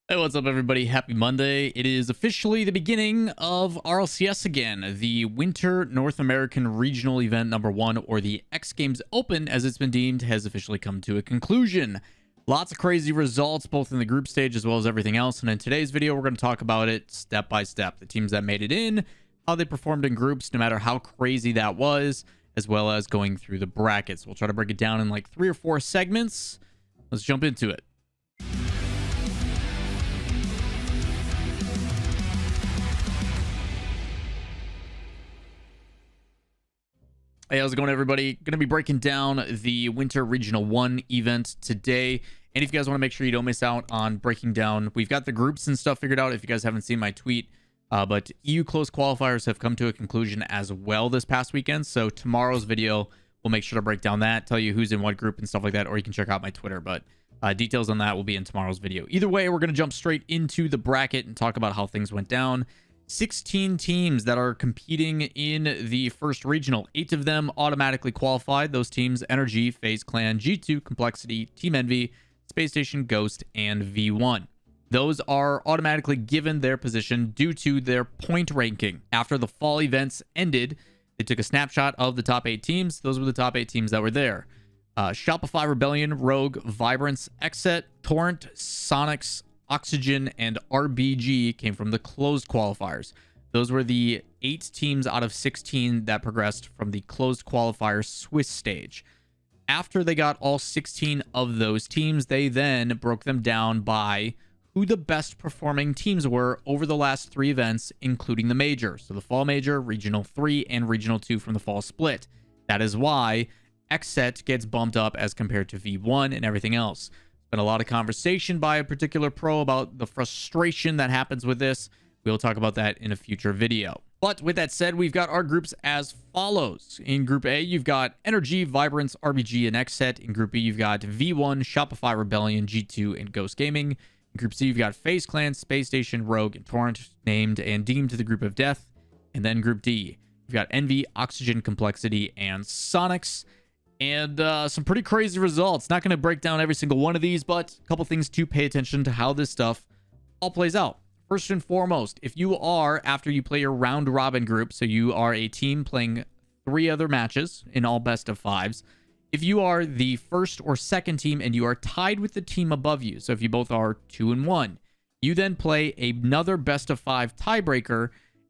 Hey, what's up, everybody? Happy Monday. It is officially the beginning of RLCS again, the Winter North American Regional Event #1, or the X Games Open, as it's been deemed, has officially come to a conclusion. Lots of crazy results, both in the group stage as well as everything else. And in today's video, we're going to talk about it step by step. The teams that made it in, how they performed in groups, no matter how crazy that was, as well as going through the brackets. We'll try to break it down in like 3 or 4 segments. Let's jump into it. Hey, how's it going, everybody? Going to be breaking down the Winter Regional 1 event today. And if you guys want to make sure you don't miss out on breaking down, we've got the groups and stuff figured out if you guys haven't seen my tweet. But EU close qualifiers have come to a conclusion as well this past weekend. So tomorrow's video, we'll make sure to break down that, tell you who's in what group and stuff like that, or you can check out my Twitter. But details on that will be in tomorrow's video. Either way, we're going to jump straight into the bracket and talk about how things went down. 16 teams that are competing in the first regional. 8 of them automatically qualified. Those teams: Energy, FaZe Clan, G2, Complexity, Team Envy, Space Station, Ghost, and V1. Those are automatically given their position due to their point ranking. After the fall events ended, they took a snapshot of the top 8 teams. Those were the top 8 teams that were there. Shopify, Rebellion, Rogue, Vibrance, Xset, Torrent, Sonics, Oxygen, and RBG came from the closed qualifiers. Those were the 8 teams out of 16 that progressed from the closed qualifier Swiss stage. After they got all 16 of those teams, they then broke them down by who the best performing teams were over the last 3 events, including the major. So the fall major, regional 3, and regional 2 from the fall split. That is why Xset gets bumped up as compared to V1 and everything else. Been a lot of conversation by a particular pro about the frustration that happens with this. We'll talk about that in a future video. But with that said, we've got our groups as follows. In Group A, you've got Energy, Vibrance, RBG, and Xset. In Group B, you've got V1, Shopify, Rebellion, G2, and Ghost Gaming. In Group C, you've got FaZe Clan, Space Station, Rogue, and Torrent, named and deemed to the Group of Death. And then Group D, you've got Envy, Oxygen, Complexity, and Sonics. And some pretty crazy results. Not going to break down every single one of these, but a couple things to pay attention to how this stuff all plays out. First and foremost, if you are, after you play your round robin group, so you are a team playing 3 other matches in all best of 5s, if you are the first or second team and you are tied with the team above you, so if you both are 2-1, you then play another best of 5 tiebreaker,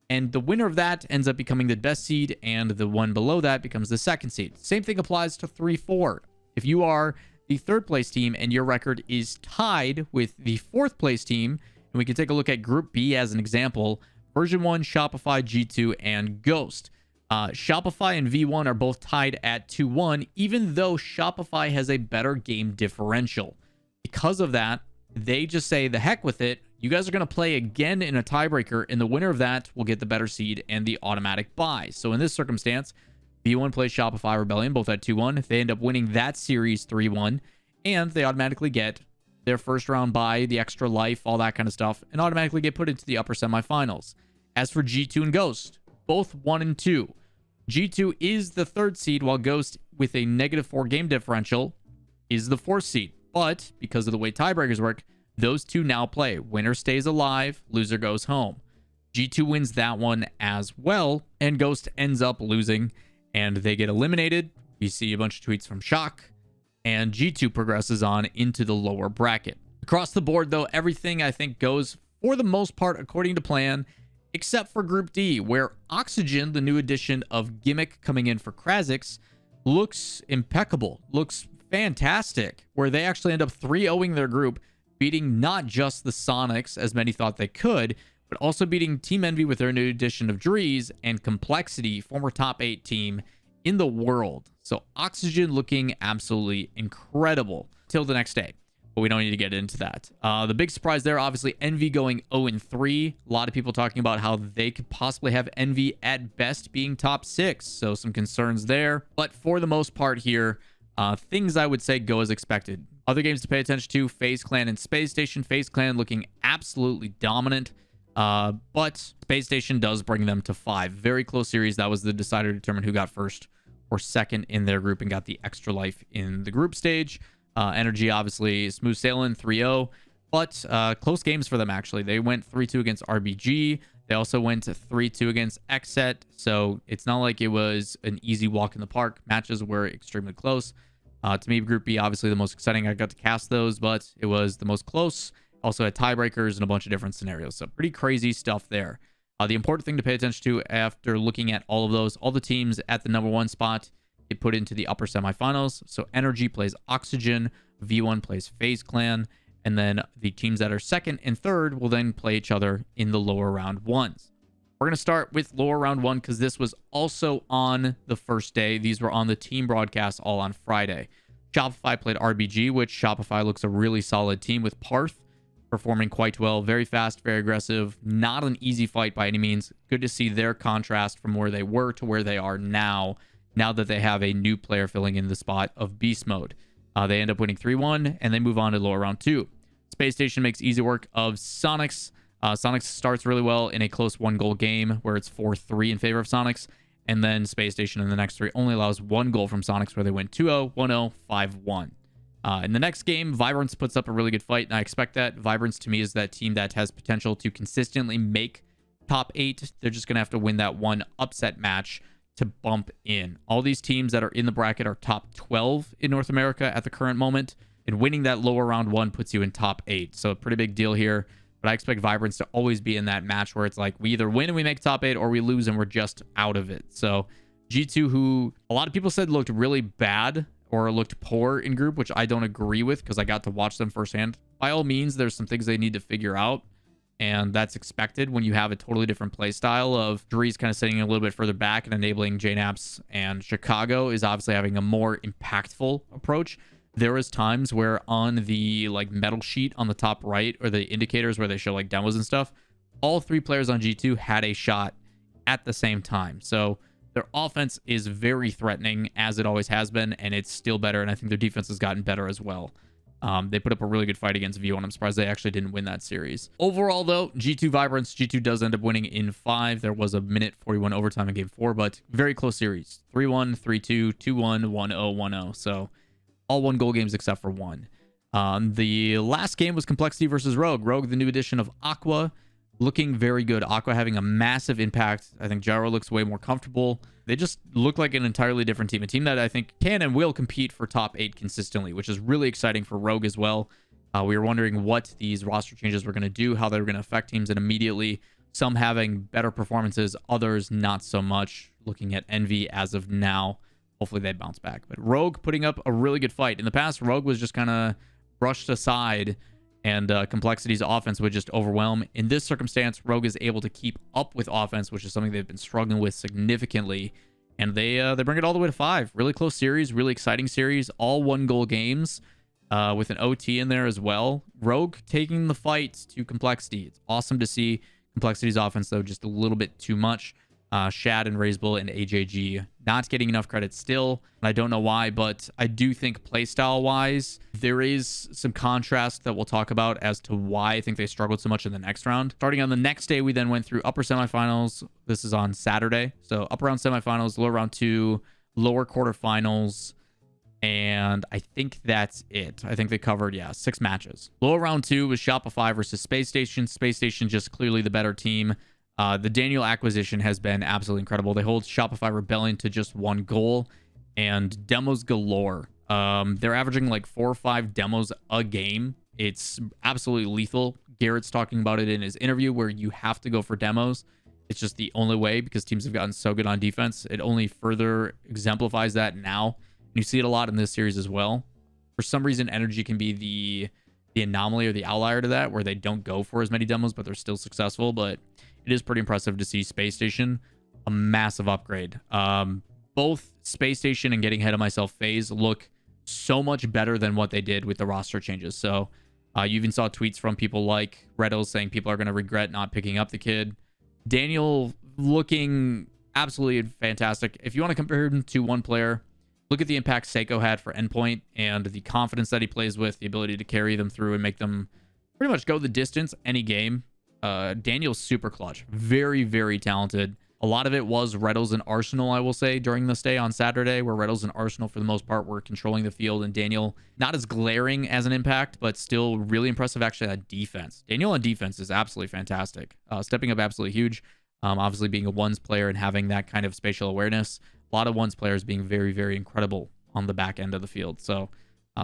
and the winner of that ends up becoming the best seed, and the one below that becomes the second seed. Same thing applies to 3-4. If you are the 3rd place team and your record is tied with the 4th place team, and we can take a look at Group B as an example, Version 1, Shopify, G2, and Ghost. Shopify and V1 are both tied at 2-1, even though Shopify has a better game differential. Because of that, they just say, the heck with it. You guys are going to play again in a tiebreaker, and the winner of that will get the better seed and the automatic bye. So in this circumstance, V1 plays Shopify, Rebellion, both at 2-1. They end up winning that series 3-1, and they automatically get their first round bye, the extra life, all that kind of stuff, and automatically get put into the upper semifinals. As for G2 and Ghost, both 1 and 2. G2 is the 3rd seed, while Ghost, with a -4 game differential, is the 4th seed. But because of the way tiebreakers work, those 2 now play. Winner stays alive, loser goes home. G2 wins that one as well, and Ghost ends up losing, and they get eliminated. You see a bunch of tweets from Shock, and G2 progresses on into the lower bracket. Across the board, though, everything I think goes, for the most part, according to plan, except for Group D, where Oxygen, the new addition of Gimmick coming in for Kha'Zix, looks impeccable, looks fantastic, where they actually end up 3-0ing their group, beating not just the Sonics, as many thought they could, but also beating Team Envy with their new addition of Drees and Complexity, former top 8 team in the world. So Oxygen looking absolutely incredible till the next day, but we don't need to get into that. The big surprise there, obviously, Envy going 0-3. A lot of people talking about how they could possibly have Envy at best being top 6, so some concerns there. But for the most part here, things I would say go as expected. Other games to pay attention to: FaZe Clan and Space Station. FaZe Clan looking absolutely dominant, but Space Station does bring them to 5. Very close series. That was the decider to determine who got first or second in their group and got the extra life in the group stage. Energy, obviously, smooth sailing, 3-0. But close games for them, actually. They went 3-2 against RBG. They also went 3-2 against XSET. So it's not like it was an easy walk in the park. Matches were extremely close. To me, Group B, obviously the most exciting. I got to cast those, but it was the most close. Also had tiebreakers and a bunch of different scenarios. So pretty crazy stuff there. The important thing to pay attention to after looking at all of those, all the teams at the #1 spot get put into the upper semifinals. So Energy plays Oxygen, V1 plays FaZe Clan, and then the teams that are second and third will then play each other in the lower round ones. We're going to start with lower round one because this was also on the first day. These were on the team broadcast all on Friday. Shopify played RBG, which Shopify looks a really solid team with Parth performing quite well. Very fast, very aggressive. Not an easy fight by any means. Good to see their contrast from where they were to where they are now that they have a new player filling in the spot of Beast Mode. They end up winning 3-1, and they move on to lower round 2. Space Station makes easy work of Sonics. Sonics starts really well in a close 1-goal game where it's 4-3 in favor of Sonics. And then Space Station in the next 3 only allows 1 goal from Sonics where they win 2-0, 1-0, 5-1. In the next game, Vibrance puts up a really good fight, and I expect that. Vibrance, to me, is that team that has potential to consistently make top 8. They're just going to have to win that one upset match to bump in. All these teams that are in the bracket are top 12 in North America at the current moment, and winning that lower round 1 puts you in top 8. So a pretty big deal here, but I expect Vibrance to always be in that match where it's like we either win and we make top 8 or we lose and we're just out of it. So G2, who a lot of people said looked really bad or looked poor in group, which I don't agree with because I got to watch them firsthand. By all means, there's some things they need to figure out, and that's expected when you have a totally different play style of Drees kind of sitting a little bit further back and enabling JNAPS, and Chicago is obviously having a more impactful approach. There is times where on the like metal sheet on the top right or the indicators where they show like demos and stuff, all 3 players on G2 had a shot at the same time. So their offense is very threatening, as it always has been, and it's still better, and I think their defense has gotten better as well. They put up a really good fight against V1. I'm surprised they actually didn't win that series. Overall, though, G2 Vibrance. G2 does end up winning in 5. There was a minute 41 overtime in game 4, but very close series. 3-1, 3-2, 2-1, 1-0, 1-0. So all 1-goal games except for 1. The last game was Complexity versus Rogue. Rogue, the new addition of Aqua, looking very good. Aqua having a massive impact. I think Gyro looks way more comfortable. They just look like an entirely different team. A team that I think can and will compete for top 8 consistently, which is really exciting for Rogue as well. We were wondering what these roster changes were going to do, how they were going to affect teams, and immediately some having better performances, others not so much. Looking at Envy as of now, hopefully they bounce back. But Rogue putting up a really good fight. In the past, Rogue was just kind of brushed aside, and Complexity's offense would just overwhelm. In this circumstance, Rogue is able to keep up with offense, which is something they've been struggling with significantly. And they bring it all the way to 5. Really close series, really exciting series, all 1-goal games with an OT in there as well. Rogue taking the fight to Complexity. It's awesome to see. Complexity's offense, though, just a little bit too much. Shad and Razebull and AJG not getting enough credit still. I don't know why, but I do think playstyle wise, there is some contrast that we'll talk about as to why I think they struggled so much in the next round. Starting on the next day, we then went through upper semifinals. This is on Saturday. So upper round semifinals, lower round 2, lower quarterfinals, and I think that's it. I think they covered, 6 matches. Lower round 2 was Shopify versus Space Station. Space Station just clearly the better team. The Daniel acquisition has been absolutely incredible. They hold Shopify Rebellion to just 1 goal and demos galore. They're averaging like 4 or 5 demos a game. It's absolutely lethal. Garrett's talking about it in his interview where you have to go for demos. It's just the only way because teams have gotten so good on defense. It only further exemplifies that now. You see it a lot in this series as well. For some reason, Energy can be the anomaly or the outlier to that, where they don't go for as many demos, but they're still successful. But it is pretty impressive to see Space Station, a massive upgrade. Both Space Station and Getting Ahead of Myself FaZe look so much better than what they did with the roster changes. So you even saw tweets from people like Red Hills saying people are going to regret not picking up the kid. Daniel looking absolutely fantastic. If you want to compare him to one player, look at the impact Seiko had for Endpoint and the confidence that he plays with, the ability to carry them through and make them pretty much go the distance any game. Daniel's super clutch. Very, very talented. A lot of it was Red Bulls and Arsenal, I will say, during this day on Saturday, where Red Bulls and Arsenal, for the most part, were controlling the field. And Daniel, not as glaring as an impact, but still really impressive actually on defense. Daniel on defense is absolutely fantastic. Stepping up absolutely huge. Obviously, being a ones player and having that kind of spatial awareness. A lot of ones players being very, very incredible on the back end of the field. So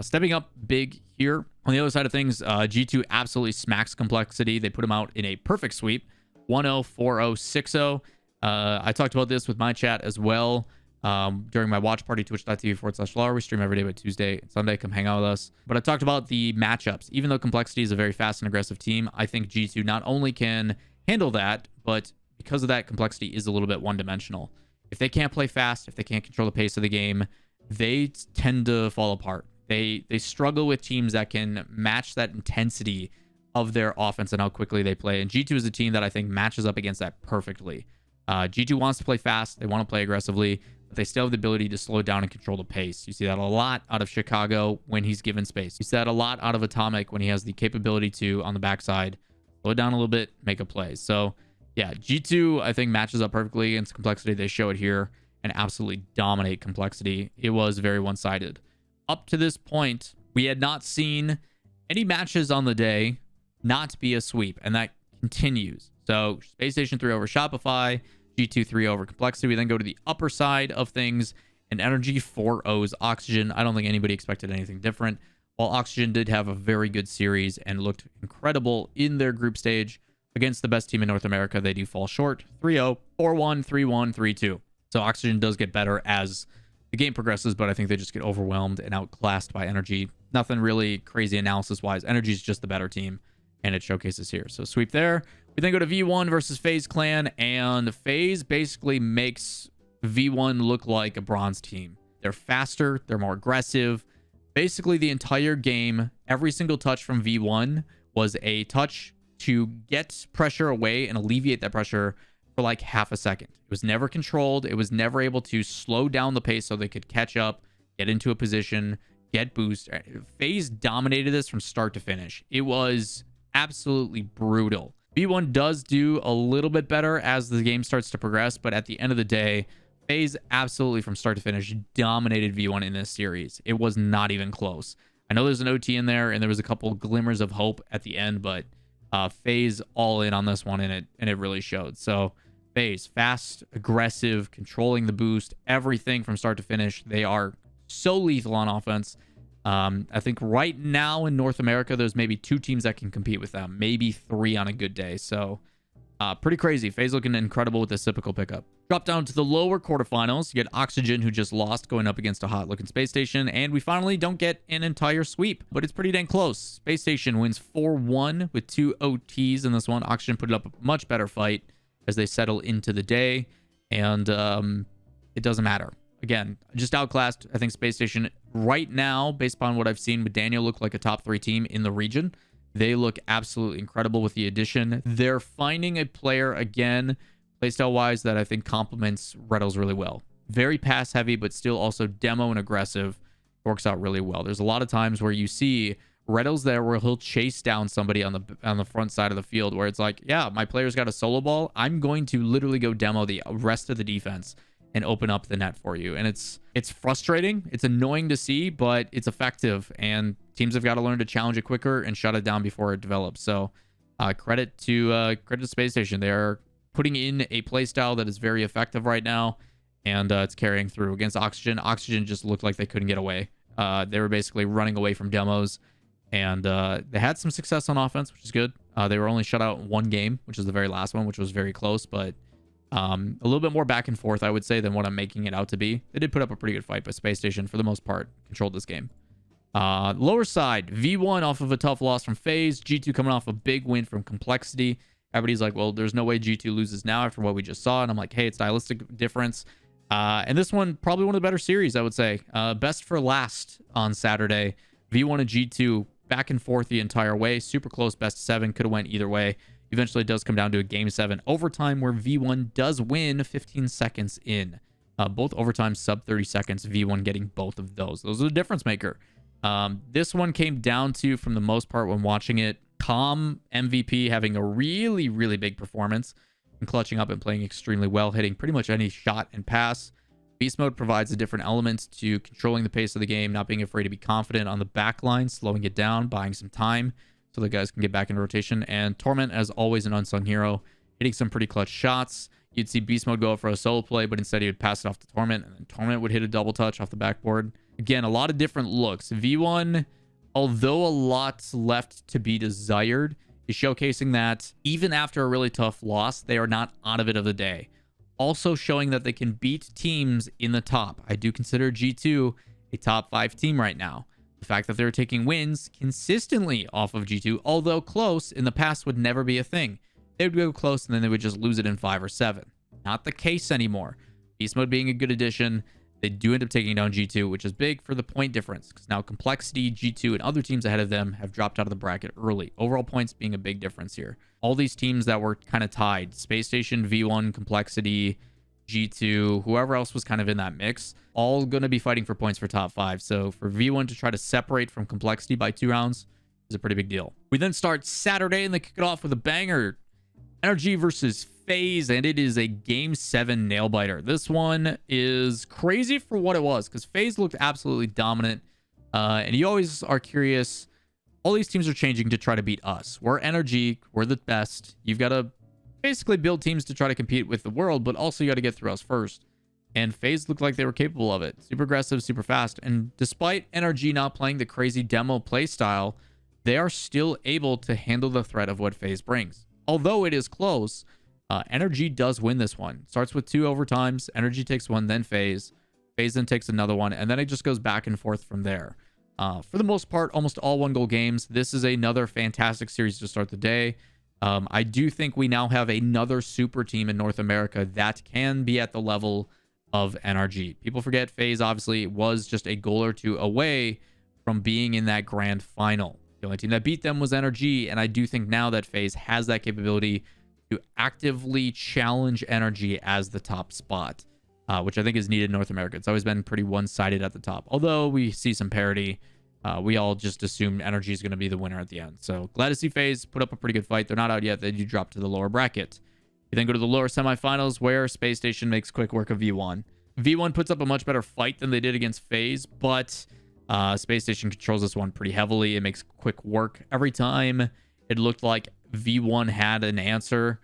stepping up big here. On the other side of things, G2 absolutely smacks Complexity. They put him out in a perfect sweep. 1-0, 4-0, 6-0. I talked about this with my chat as well during my watch party, twitch.tv/Lawler. We stream every day, but Tuesday and Sunday. Come hang out with us. But I talked about the matchups. Even though Complexity is a very fast and aggressive team, I think G2 not only can handle that, but because of that, Complexity is a little bit one-dimensional. If they can't play fast, if they can't control the pace of the game, they tend to fall apart. They struggle with teams that can match that intensity of their offense and how quickly they play. And G2 is a team that I think matches up against that perfectly. G2 wants to play fast. They want to play aggressively, but they still have the ability to slow down and control the pace. You see that a lot out of Chicago when he's given space. You see that a lot out of Atomic when he has the capability to, on the backside, slow it down a little bit, make a play. So, yeah, G2, I think, matches up perfectly against Complexity. They show it here and absolutely dominate Complexity. It was very one-sided. Up to this point, we had not seen any matches on the day not be a sweep, and that continues. So Space Station 3 over Shopify, G2 3 over Complexity. We then go to the upper side of things, and Energy 4-0s Oxygen. I don't think anybody expected anything different. While Oxygen did have a very good series and looked incredible in their group stage against the best team in North America, they do fall short. 3-0, 4-1, 3-1, 3-2. So Oxygen does get better as the game progresses, but I think they just get overwhelmed and outclassed by Energy. Nothing really crazy analysis-wise. Energy is just the better team, and it showcases here. So sweep there. We then go to V1 versus FaZe Clan, and FaZe basically makes V1 look like a bronze team. They're faster, they're more aggressive. Basically, the entire game, every single touch from V1 was a touch to get pressure away and alleviate that pressure for like half a second. It was never controlled. It was never able to slow down the pace so they could catch up, get into a position, get boost. FaZe dominated this from start to finish. It was absolutely brutal. V1 does do a little bit better as the game starts to progress, but at the end of the day, FaZe absolutely from start to finish dominated V1 in this series. It was not even close. I know there's an OT in there, and there was a couple glimmers of hope at the end, but FaZe all in on this one, and it really showed. So FaZe, fast, aggressive, controlling the boost, everything from start to finish. They are so lethal on offense. I think right now in North America, there's maybe 2 teams that can compete with them, maybe 3 on a good day. So pretty crazy. FaZe looking incredible with this typical pickup. Drop down to the lower quarterfinals. You get Oxygen, who just lost, going up against a hot looking Space Station, and we finally don't get an entire sweep, but it's pretty dang close. Space Station wins 4-1 with 2 OTs in this one. Oxygen put up a much better fight as they settle into the day, and it doesn't matter. Again, just outclassed. I think Space Station right now, based upon what I've seen with Daniel, look like a top 3 team in the region. They look absolutely incredible with the addition. They're finding a player again, playstyle-wise, that I think complements Red Bulls really well. Very pass-heavy, but still also demo and aggressive. Works out really well. There's a lot of times where you see Red Bulls there where he'll chase down somebody on the front side of the field, where it's like, yeah, my player's got a solo ball. I'm going to literally go demo the rest of the defense and open up the net for you. And it's frustrating. It's annoying to see, but it's effective. And teams have got to learn to challenge it quicker and shut it down before it develops. So credit to Space Station. They are putting in a play style that is very effective right now, and it's carrying through against Oxygen. Oxygen just looked like they couldn't get away. They were basically running away from demos, and they had some success on offense, which is good. They were only shut out in 1 game, which is the very last one, which was very close, but a little bit more back and forth, I would say, than what I'm making it out to be. They did put up a pretty good fight, but Space Station, for the most part, controlled this game. Lower side, V1 off of a tough loss from FaZe. G2 coming off a big win from Complexity. Everybody's like, well, there's no way G2 loses now after what we just saw. And I'm like, hey, it's stylistic difference. And this one, probably one of the better series, I would say. Best for last on Saturday. V1 and G2 back and forth the entire way. Super close, best of 7. Could have went either way. Eventually, it does come down to a Game 7 overtime where V1 does win 15 seconds in. Both overtime sub 30 seconds. V1 getting both of those. Those are the difference maker. This one came down to, from the most part when watching it, Calm MVP having a really, really big performance. and clutching up and playing extremely well, hitting pretty much any shot and pass. Beast mode provides a different element to controlling the pace of the game, not being afraid to be confident on the back line, slowing it down, buying some time so the guys can get back in rotation. And Torment, as always, an unsung hero, hitting some pretty clutch shots. You'd see Beast mode go up for a solo play, but instead he would pass it off to Torment, and then Torment would hit a double touch off the backboard. Again, a lot of different looks. V1, although a lot left to be desired, is showcasing that even after a really tough loss, they are not out of it of the day. Also showing that they can beat teams in the top. I do consider G2 a top 5 team right now. The fact that they're taking wins consistently off of G2, although close in the past would never be a thing. They would go close and then they would just lose it in 5 or 7. Not the case anymore. Beast mode being a good addition. They do end up taking down G2, which is big for the point difference, because now Complexity, G2, and other teams ahead of them have dropped out of the bracket early. Overall points being a big difference here. All these teams that were kind of tied, Space Station, V1, Complexity, G2, whoever else was kind of in that mix, all going to be fighting for points for top 5. So for V1 to try to separate from Complexity by 2 rounds is a pretty big deal. We then start Saturday, and they kick it off with a banger. Energy versus FaZe, and it is a Game 7 nail-biter. This one is crazy for what it was, because FaZe looked absolutely dominant, and you always are curious. All these teams are changing to try to beat us. We're Energy. We're the best. You've got to basically build teams to try to compete with the world, but also you got to get through us first. And FaZe looked like they were capable of it. Super aggressive, super fast. And despite Energy not playing the crazy demo play style, they are still able to handle the threat of what FaZe brings. Although it is close, Energy does win this one. Starts with 2 overtimes. Energy takes one, then FaZe. FaZe then takes another one, and then it just goes back and forth from there. For the most part, almost all 1-goal games. This is another fantastic series to start the day. I do think we now have another super team in North America that can be at the level of NRG. People forget FaZe obviously was just a goal or 2 away from being in that grand final. The only team that beat them was NRG, and I do think now that FaZe has that capability to actively challenge NRG as the top spot, which I think is needed in North America. It's always been pretty one-sided at the top. Although we see some parity, we all just assume NRG is going to be the winner at the end. So glad to see FaZe put up a pretty good fight. They're not out yet. They do drop to the lower bracket. We then go to the lower semifinals, where Space Station makes quick work of V1. V1 puts up a much better fight than they did against FaZe, but Space Station controls this one pretty heavily. It makes quick work. Every time it looked like V1 had an answer,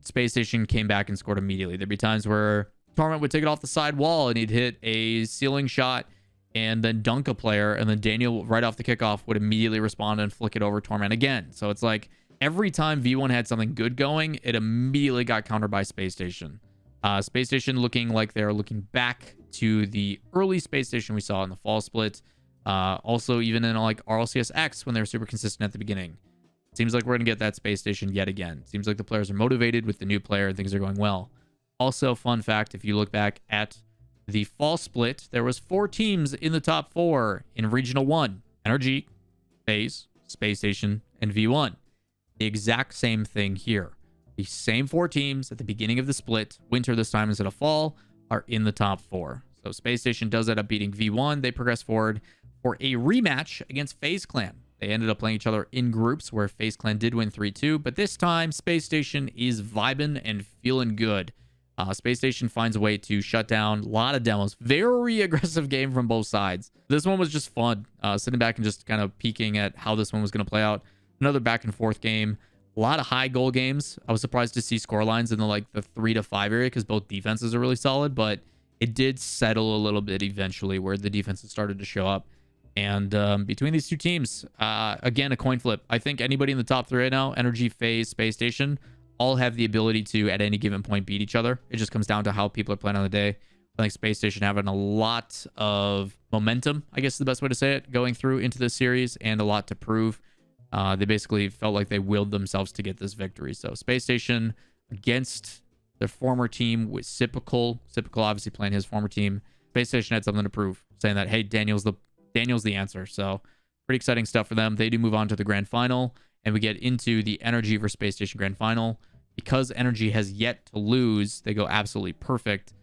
Space Station came back and scored immediately. There'd be times where Torment would take it off the side wall and he'd hit a ceiling shot and then dunk a player, and then Daniel, right off the kickoff, would immediately respond and flick it over Torment again. So it's like every time V1 had something good going, it immediately got countered by Space Station. Space Station looking like they're looking back to the early Space Station we saw in the fall split. Also, even in like RLCS X, when they were super consistent at the beginning. Seems like we're going to get that Space Station yet again. Seems like the players are motivated with the new player and things are going well. Also, fun fact, if you look back at the fall split, there was 4 teams in the top 4 in Regional 1. NRG, FaZe, Space Station, and V1. The exact same thing here. The same 4 teams at the beginning of the split, winter this time instead of fall, are in the top 4. So Space Station does end up beating V1. They progress forward for a rematch against FaZe Clan. They ended up playing each other in groups where FaZe Clan did win 3-2, but this time Space Station is vibing and feeling good. Space Station finds a way to shut down a lot of demos. Very aggressive game from both sides. This one was just fun. Sitting back and just kind of peeking at how this one was going to play out. Another back and forth game. A lot of high goal games. I was surprised to see score lines in the 3 to 5 area because both defenses are really solid, but it did settle a little bit eventually where the defenses started to show up. And between these 2 teams, again, a coin flip. I think anybody in the top 3 right now, Energy, FaZe, Space Station, all have the ability to, at any given point, beat each other. It just comes down to how people are playing on the day. I think Space Station having a lot of momentum, I guess is the best way to say it, going through into this series, and a lot to prove. They basically felt like they willed themselves to get this victory. So Space Station against their former team with Sipical. Sipical obviously playing his former team. Space Station had something to prove, saying that, hey, Daniel's the answer. So pretty exciting stuff for them. They do move on to the grand final, and we get into the Energy versus Space Station grand final. Because Energy has yet to lose, they go absolutely perfect.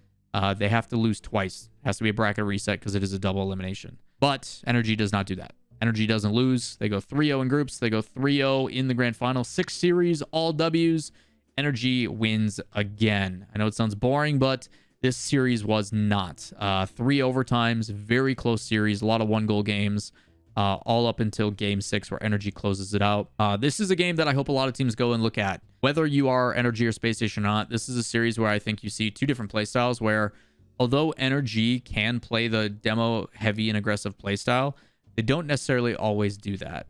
They have to lose twice. It has to be a bracket reset because it is a double elimination. But Energy does not do that. Energy doesn't lose. They go 3-0 in groups. They go 3-0 in the grand final. 6 series, all W's. Energy wins again. I know it sounds boring, but this series was not. 3 overtimes, very close series, a lot of 1-goal games, all up until game 6 where Energy closes it out. This is a game that I hope a lot of teams go and look at. Whether you are Energy or Space Station or not, this is a series where I think you see 2 different playstyles where although Energy can play the demo heavy and aggressive playstyle, they don't necessarily always do that.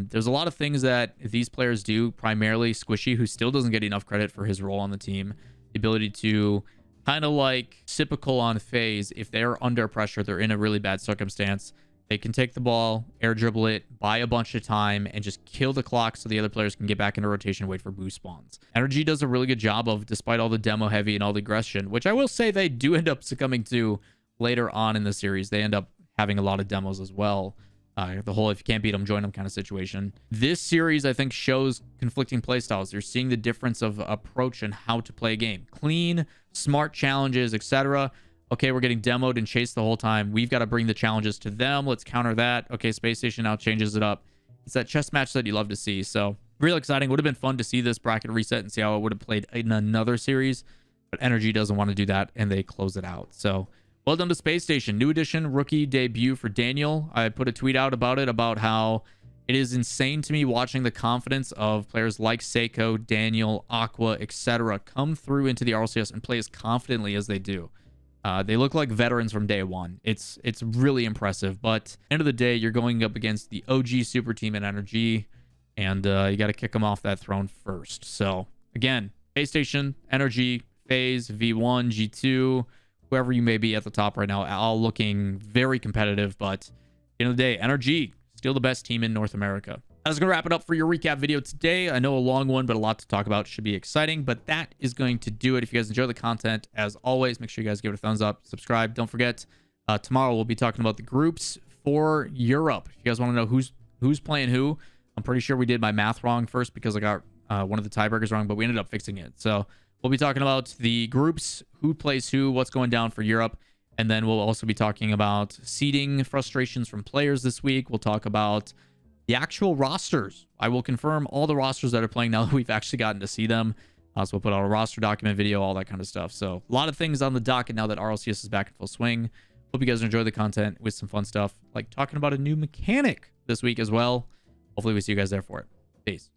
There's a lot of things that these players do, primarily Squishy, who still doesn't get enough credit for his role on the team. The ability to kind of like typical on phase, if they're under pressure, they're in a really bad circumstance, they can take the ball, air dribble it, buy a bunch of time, and just kill the clock so the other players can get back into rotation, wait for boost spawns. Energy does a really good job of, despite all the demo heavy and all the aggression, which I will say they do end up succumbing to later on in the series. They end up having a lot of demos as well. The whole if you can't beat them, join them kind of situation. This series, I think, shows conflicting playstyles. You're seeing the difference of approach and how to play a game. Clean, smart challenges, etc. Okay, we're getting demoed and chased the whole time. We've got to bring the challenges to them. Let's counter that. Okay, Space Station now changes it up. It's that chess match that you love to see. So, real exciting. Would have been fun to see this bracket reset and see how it would have played in another series. But Energy doesn't want to do that, and they close it out. So, well done to Space Station. New edition, rookie debut for Daniel. I put a tweet out about it, about how it is insane to me watching the confidence of players like Seiko, Daniel, Aqua, etc. come through into the RLCS and play as confidently as they do. They look like veterans from day one. It's really impressive. But end of the day, you're going up against the OG super team in Energy, and you got to kick them off that throne first. So again, Space Station, Energy, FaZe, V1, G2, whoever you may be at the top right now, all looking very competitive. But at the end of the day, Energy, still the best team in North America. That's going to wrap it up for your recap video today. I know a long one, but a lot to talk about. Should be exciting. But that is going to do it. If you guys enjoy the content, as always, make sure you guys give it a thumbs up, subscribe. Don't forget, tomorrow we'll be talking about the groups for Europe. If you guys want to know who's playing who, I'm pretty sure we did my math wrong first because I got one of the tiebreakers wrong, but we ended up fixing it. So we'll be talking about the groups, who plays who, what's going down for Europe. And then we'll also be talking about seeding frustrations from players this week. We'll talk about the actual rosters. I will confirm all the rosters that are playing now that we've actually gotten to see them. So we'll put out a roster document video, all that kind of stuff. So a lot of things on the docket now that RLCS is back in full swing. Hope you guys enjoy the content with some fun stuff, like talking about a new mechanic this week as well. Hopefully we see you guys there for it. Peace.